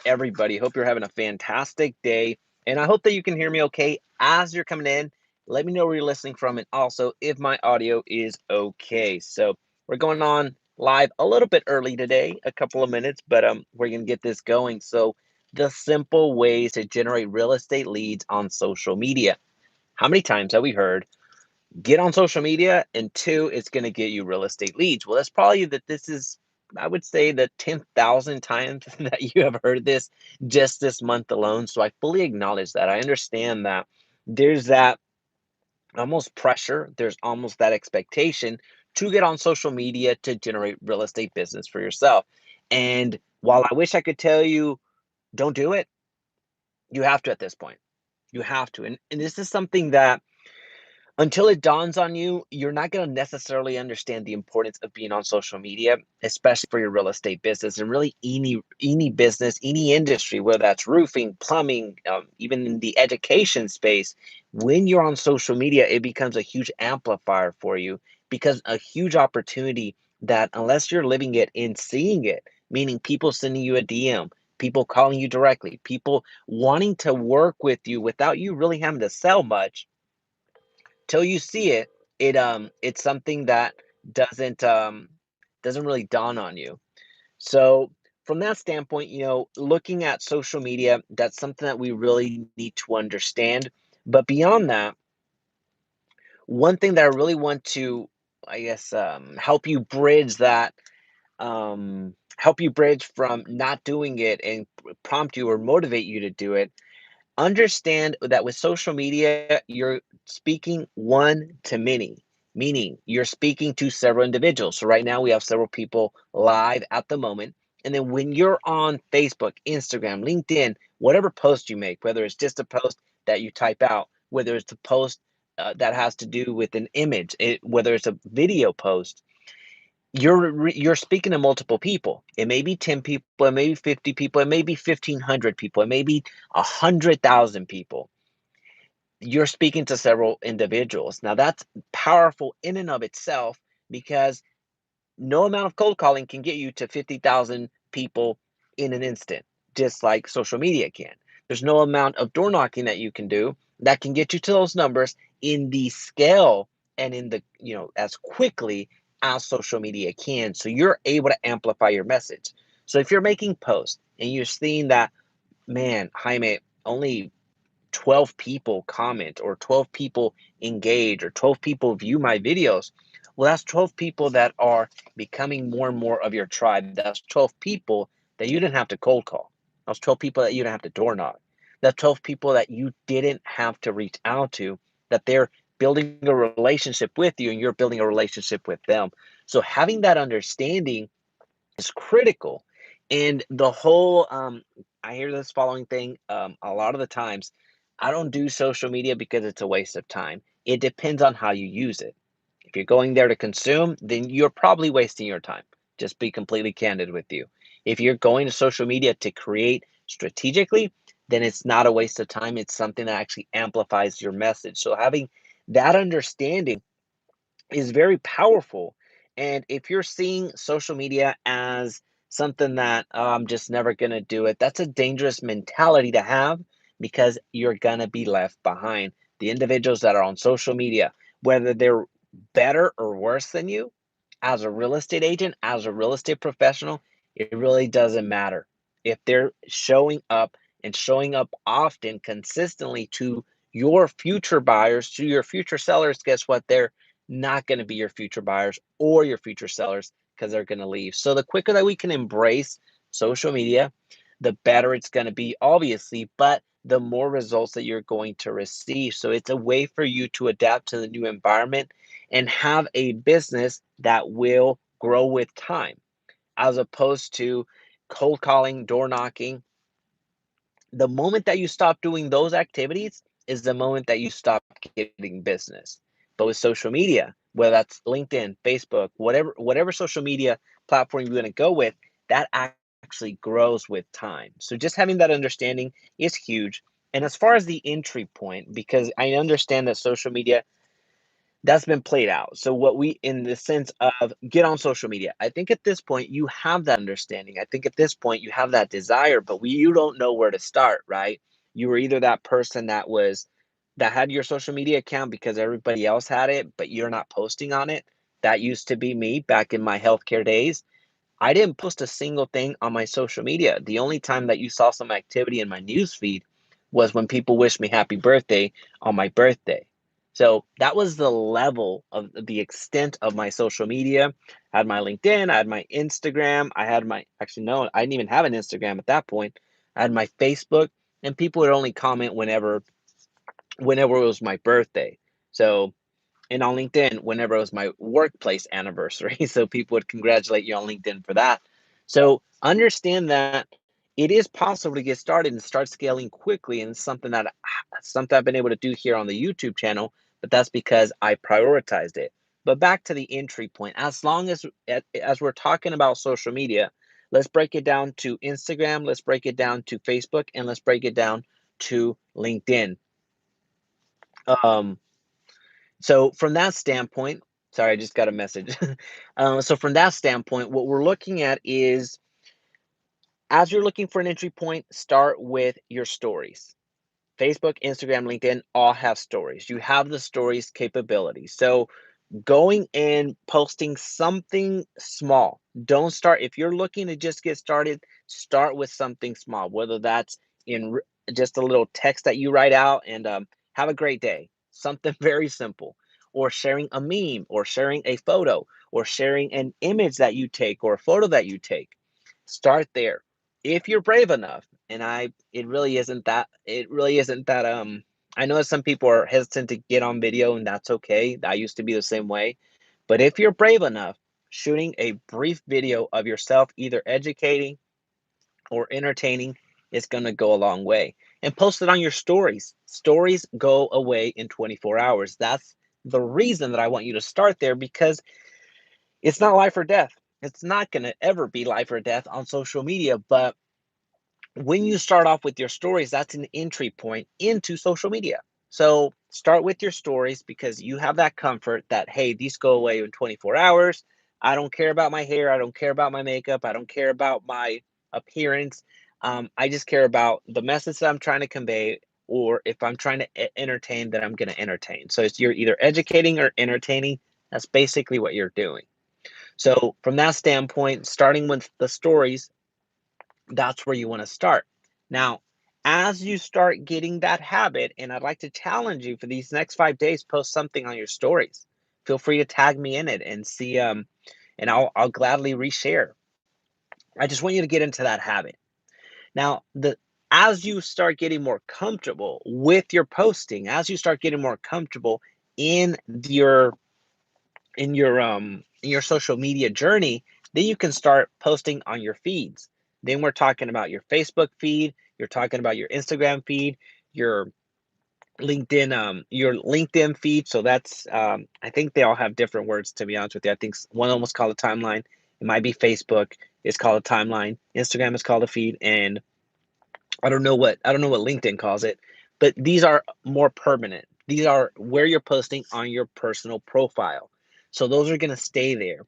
everybody? Hope you're having a fantastic day. And I hope that you can hear me okay as you're coming in. Let me know where you're listening from and also if my audio is okay. So we're going on live a little bit early today, a couple of minutes, but we're going to get this going. So the simple ways to generate real estate leads on social media. How many times have we heard get on social media, and two, it's going to get you real estate leads? Well, that's probably that this is, I would say, the 10,000 times that you have heard this just this month alone. So I fully acknowledge that. I understand that there's that almost pressure, there's almost that expectation to get on social media to generate real estate business for yourself. And while I wish I could tell you, don't do it, you have to at this point. You have to. And this is something that until it dawns on you, you're not going to necessarily understand the importance of being on social media, especially for your real estate business and really any business, any industry, whether that's roofing, plumbing, even in the education space. When you're on social media, it becomes a huge amplifier for you because a huge opportunity that unless you're living it and seeing it, meaning people sending you a DM, people calling you directly, people wanting to work with you without you really having to sell much till you see it, it's something that doesn't doesn't really dawn on you. So from that standpoint, looking at social media, that's something that we really need to understand. But beyond that, one thing that I really want to, I guess, help you bridge from not doing it and prompt you or motivate you to do it. Understand that with social media, you're speaking one to many, meaning you're speaking to several individuals. So right now we have several people live at the moment. And then when you're on Facebook, Instagram, LinkedIn, whatever post you make, whether it's just a post that you type out, whether it's a post that has to do with an image, whether it's a video post, you're speaking to multiple people. It may be 10 people, it may be 50 people, it may be 1,500 people, it may be 100,000 people. You're speaking to several individuals. Now that's powerful in and of itself because no amount of cold calling can get you to 50,000 people in an instant, just like social media can. There's no amount of door knocking that you can do that can get you to those numbers in the scale and in the, as quickly as social media can. So you're able to amplify your message. So if you're making posts and you're seeing that, man, Jaime, only 12 people comment or 12 people engage or 12 people view my videos, well, that's 12 people that are becoming more and more of your tribe. That's 12 people that you didn't have to cold call. That's 12 people that you didn't have to door knock. That's 12 people that you didn't have to reach out to, that they're building a relationship with you and you're building a relationship with them. So having that understanding is critical. And the whole, I hear this following thing a lot of the times. I don't do social media because it's a waste of time. It depends on how you use it. If you're going there to consume, then you're probably wasting your time. Just be completely candid with you. If you're going to social media to create strategically, then it's not a waste of time. It's something that actually amplifies your message. So having that understanding is very powerful. And if you're seeing social media as something that, "Oh, I'm just never going to do it," that's a dangerous mentality to have because you're going to be left behind. The individuals that are on social media, whether they're better or worse than you, as a real estate agent, as a real estate professional, it really doesn't matter. If they're showing up and showing up often, consistently to your future buyers, to your future sellers, guess what? They're not going to be your future buyers or your future sellers because they're going to leave. So the quicker that we can embrace social media, the better it's going to be, obviously, but the more results that you're going to receive. So it's a way for you to adapt to the new environment and have a business that will grow with time, as opposed to cold calling, door knocking. The moment that you stop doing those activities is the moment that you stop getting business. But with social media, whether that's LinkedIn, Facebook, whatever social media platform you're going to go with, that actually grows with time. So just having that understanding is huge. And as far as the entry point, because I understand that social media, That's been played out. So what we in the sense of get on social media. I think at this point you have that understanding. I think at this point you have that desire, but you don't know where to start, right? You were either that person that had your social media account because everybody else had it, but you're not posting on it. That used to be me back in my healthcare days. I didn't post a single thing on my social media. The only time that you saw some activity in my news feed was when people wished me happy birthday on my birthday. So that was the level of the extent of my social media. I had my LinkedIn, I had my Instagram, I had my actually no, I didn't even have an Instagram at that point. I had my Facebook, and people would only comment whenever it was my birthday. So and on LinkedIn whenever it was my workplace anniversary. So people would congratulate you on LinkedIn for that. So understand that it is possible to get started and start scaling quickly, and something I've been able to do here on the YouTube channel, but that's because I prioritized it. But back to the entry point, as long as we're talking about social media, let's break it down to Instagram, let's break it down to Facebook, and let's break it down to LinkedIn. Um, So from that standpoint, sorry, I just got a message. So from that standpoint, what we're looking at is as you're looking for an entry point, start with your stories. Facebook, Instagram, LinkedIn all have stories. You have the stories capability. So going and posting something small. Don't start if you're looking to just get started, start with something small, whether that's in just a little text that you write out and have a great day, something very simple, or sharing a meme, or sharing a photo, or sharing an image that you take, or a photo that you take. Start there. If you're brave enough, and it really isn't that I know that some people are hesitant to get on video, and that's okay. I used to be the same way. But if you're brave enough, shooting a brief video of yourself either educating or entertaining is going to go a long way. And post it on your stories. Stories go away in 24 hours. That's the reason that I want you to start there, because it's not life or death. It's not going to ever be life or death on social media, but when you start off with your stories, that's an entry point into social media. So start with your stories because you have that comfort that, hey, these go away in 24 hours. I don't care about my hair. I don't care about my makeup. I don't care about my appearance. I just care about the message that I'm trying to convey, or if I'm trying to entertain, that I'm going to entertain. So it's you're either educating or entertaining. That's basically what you're doing. So from that standpoint, starting with the stories, that's where you want to start. Now, as you start getting that habit, and I'd like to challenge you for these next 5 days, post something on your stories. Feel free to tag me in it and see, and I'll gladly reshare. I just want you to get into that habit. Now, the as you start getting more comfortable with your posting, as you start getting more comfortable in your in your social media journey, then you can start posting on your feeds. Then we're talking about your Facebook feed, you're talking about your Instagram feed, your your LinkedIn feed. So that's I think they all have different words, to be honest with you. I think one almost called a timeline. It might be Facebook is called a timeline. Instagram is called a feed, and I don't know what LinkedIn calls it, but these are more permanent. These are where you're posting on your personal profile. So those are going to stay there.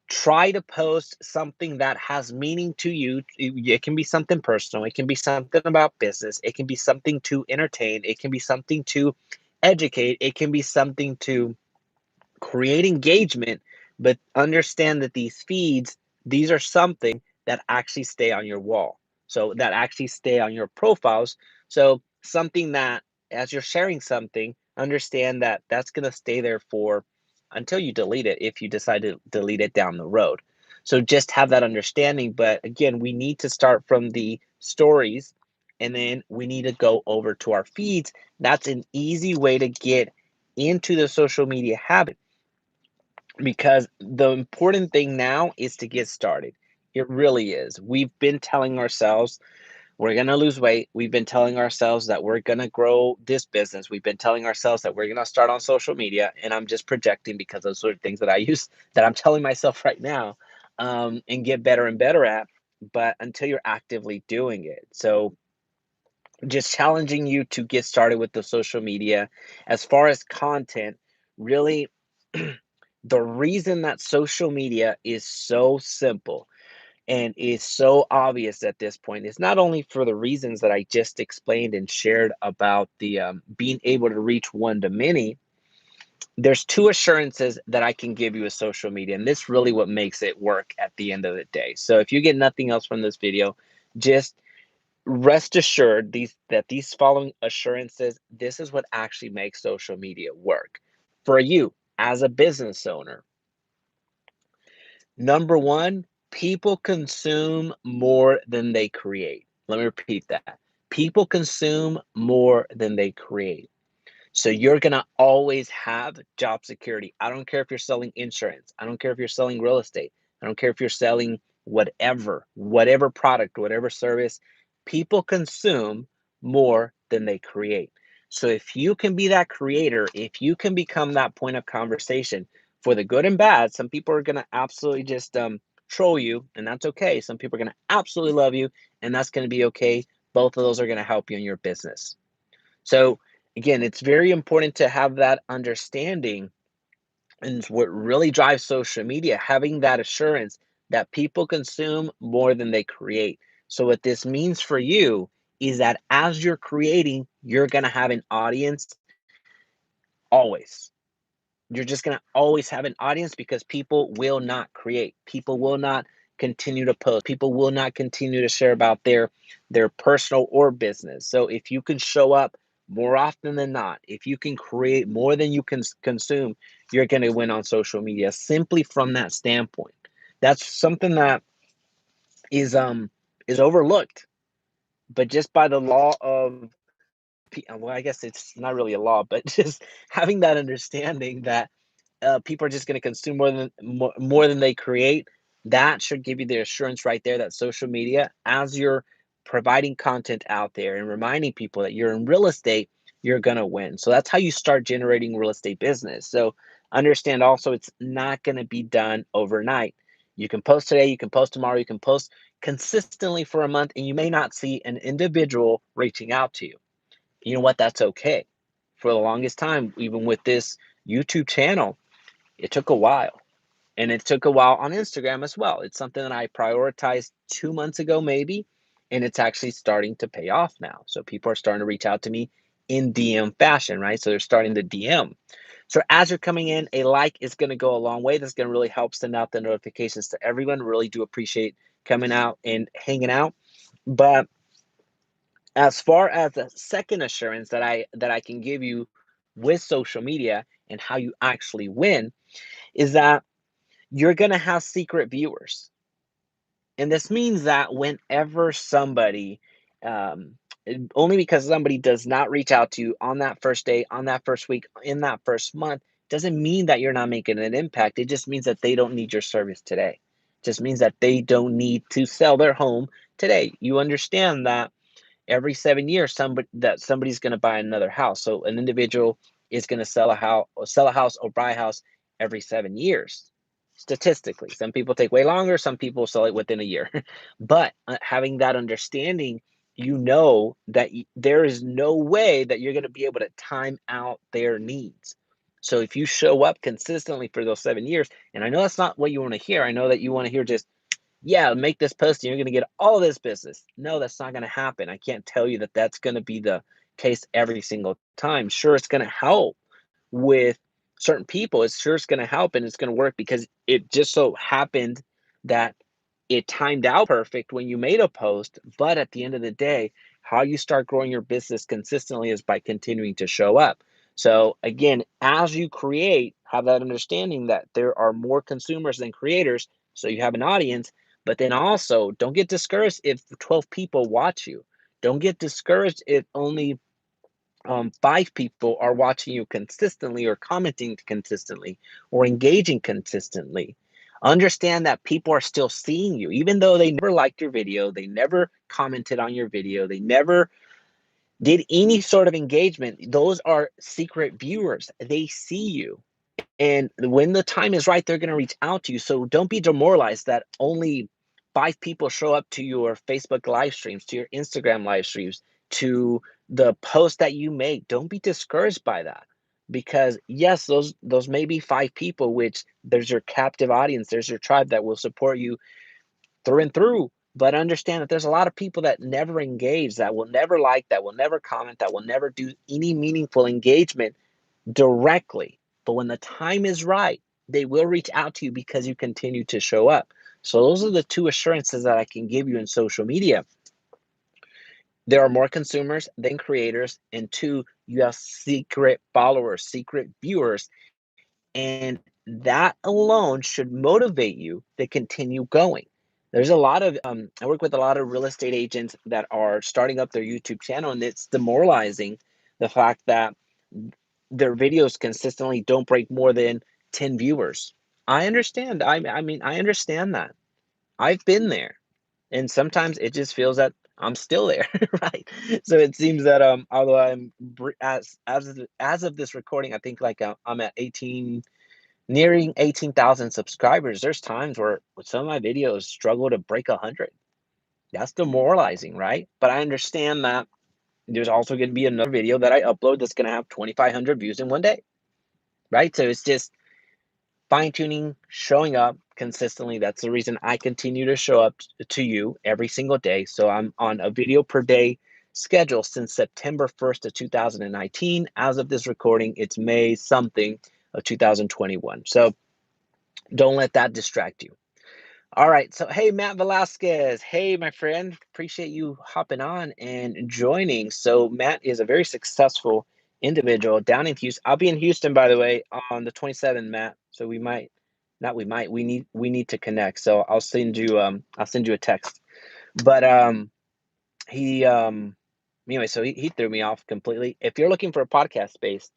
Try to post something that has meaning to you. It can be something personal, it can be something about business, it can be something to entertain, it can be something to educate, it can be something to create engagement, but understand that these are something that actually stay on your wall. So that actually stay on your profiles. So something that as you're sharing something, understand that that's going to stay there for until you delete it, if you decide to delete it down the road. So just have that understanding. But again, we need to start from the stories, and then we need to go over to our feeds. That's an easy way to get into the social media habit, because the important thing now is to get started. It really is. We've been telling ourselves we're going to lose weight. We've been telling ourselves that we're going to grow this business. We've been telling ourselves that we're going to start on social media. And I'm just projecting because those are things that I use that I'm telling myself right now, and get better and better at. But until you're actively doing it. So just challenging you to get started with the social media. As far as content, really, the reason that social media is so simple and is so obvious at this point is not only for the reasons that I just explained and shared about the being able to reach one to many. There's two assurances that I can give you with social media, and this really what makes it work at the end of the day. So if you get nothing else from this video, just rest assured these following assurances, this is what actually makes social media work for you as a business owner. Number one, people consume more than they create. Let me repeat that. People consume more than they create. So you're going to always have job security. I don't care if you're selling insurance. I don't care if you're selling real estate. I don't care if you're selling whatever product, whatever service. People consume more than they create. So if you can be that creator, if you can become that point of conversation for the good and bad, some people are going to absolutely just troll you, and that's okay. Some people are going to absolutely love you, and that's going to be okay. Both of those are going to help you in your business. So again, it's very important to have that understanding, and it's what really drives social media, having that assurance that people consume more than they create. So what this means for you is that as you're creating, you're going to have an audience always. You're just going to always have an audience because people will not create. People will not continue to post. People will not continue to share about their personal or business. So if you can show up more often than not, if you can create more than you can consume, you're going to win on social media simply from that standpoint. That's something that is um is overlooked, but just by the law of well, I guess it's not really a law, but just having that understanding that people are just going to consume more than they create. That should give you the assurance right there that social media, as you're providing content out there and reminding people that you're in real estate, you're going to win. So that's how you start generating real estate business. So understand also it's not going to be done overnight. You can post today, you can post tomorrow, you can post consistently for a month, and you may not see an individual reaching out to you. You know what? That's okay. For the longest time, even with this YouTube channel, it took a while. And it took a while on Instagram as well. It's something that I prioritized 2 months ago, maybe, and it's actually starting to pay off now. So people are starting to reach out to me in DM fashion, right? So they're starting to DM. So as you're coming in, a like is going to go a long way. That's going to really help send out the notifications to everyone. Really do appreciate coming out and hanging out. But as far as the second assurance that I can give you with social media and how you actually win is that you're going to have secret viewers. And this means that whenever somebody, only because somebody does not reach out to you on that first day, on that first week, in that first month, doesn't mean that you're not making an impact. It just means that they don't need your service today. It just means that they don't need to sell their home today. You understand that every 7 years somebody's going to buy another house. So an individual is going to sell a house or buy a house every 7 years. Statistically, some people take way longer, some people sell it within a year. But having that understanding, you know that there is no way that you're going to be able to time out their needs. So if you show up consistently for those 7 years, and I know that's not what you want to hear, I know that you want to hear just, yeah, make this post and you're going to get all this business. No, that's not going to happen. I can't tell you that that's going to be the case every single time. Sure, it's going to help with certain people. It's going to help and it's going to work because it just so happened that it timed out perfect when you made a post. But at the end of the day, how you start growing your business consistently is by continuing to show up. So again, as you create, have that understanding that there are more consumers than creators. So you have an audience, but then also don't get discouraged if 12 people watch you. Don't get discouraged if only 5 people are watching you consistently or commenting consistently or engaging consistently. Understand that people are still seeing you, even though they never liked your video, they never commented on your video, they never did any sort of engagement. Those are secret viewers. They see you. And when the time is right, they're going to reach out to you. So don't be demoralized that only 5 people show up to your Facebook live streams, to your Instagram live streams, to the post that you make. Don't be discouraged by that. because yes, those may be 5 people, which there's your captive audience, there's your tribe that will support you through and through. But understand that there's a lot of people that never engage, that will never like, that will never comment, that will never do any meaningful engagement directly. But when the time is right, they will reach out to you because you continue to show up. So those are the two assurances that I can give you in social media. There are more consumers than creators, and two, you have secret followers, secret viewers, and that alone should motivate you to continue going. There's a lot of I work with a lot of real estate agents that are starting up their YouTube channel, and it's demoralizing the fact that their videos consistently don't break more than 10 viewers. I understand. I mean, I understand that. I've been there. And sometimes it just feels that I'm still there, right? So it seems that although as of this recording, I think like I'm at 18, nearing 18,000 subscribers. There's times where some of my videos struggle to break 100. That's demoralizing, right? But I understand that there's also going to be another video that I upload that's going to have 2,500 views in one day, right? So it's just fine tuning, showing up consistently. That's the reason I continue to show up to you every single day. So I'm on a video per day schedule since September 1st of 2019. As of this recording, it's May something of 2021. So don't let that distract you. All right. So, hey, Matt Velasquez. Hey, my friend. Appreciate you hopping on and joining. So, Matt is a very successful individual down in Houston. I'll be in Houston, by the way, on the 27th, Matt. So we might, not we might, we need to connect. So I'll send you a text. But he anyway, so he threw me off completely. If you're looking for a podcast space,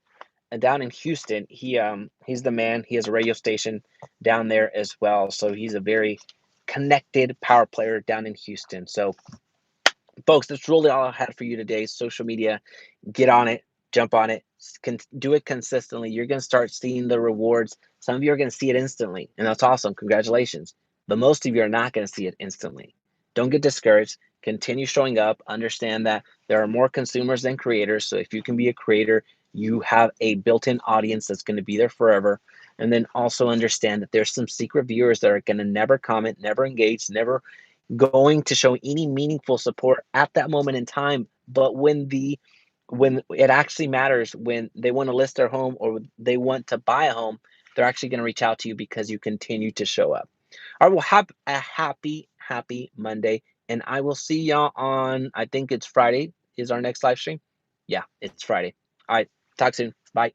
and down in Houston, he's the man. He has a radio station down there as well. So he's a very connected power player down in Houston. So folks, that's really all I had for you today. Social media, get on it, jump on it, do it consistently. You're going to start seeing the rewards. Some of you are going to see it instantly, and that's awesome. Congratulations. But most of you are not going to see it instantly. Don't get discouraged. Continue showing up. Understand that there are more consumers than creators. So if you can be a creator, you have a built-in audience that's going to be there forever. And then also understand that there's some secret viewers that are going to never comment, never engage, never going to show any meaningful support at that moment in time. But when it actually matters, when they want to list their home or they want to buy a home, they're actually going to reach out to you because you continue to show up. All right, well, have a happy Monday, and I will see y'all on, I think it's Friday is our next live stream. Yeah, it's Friday. All right, talk soon. Bye.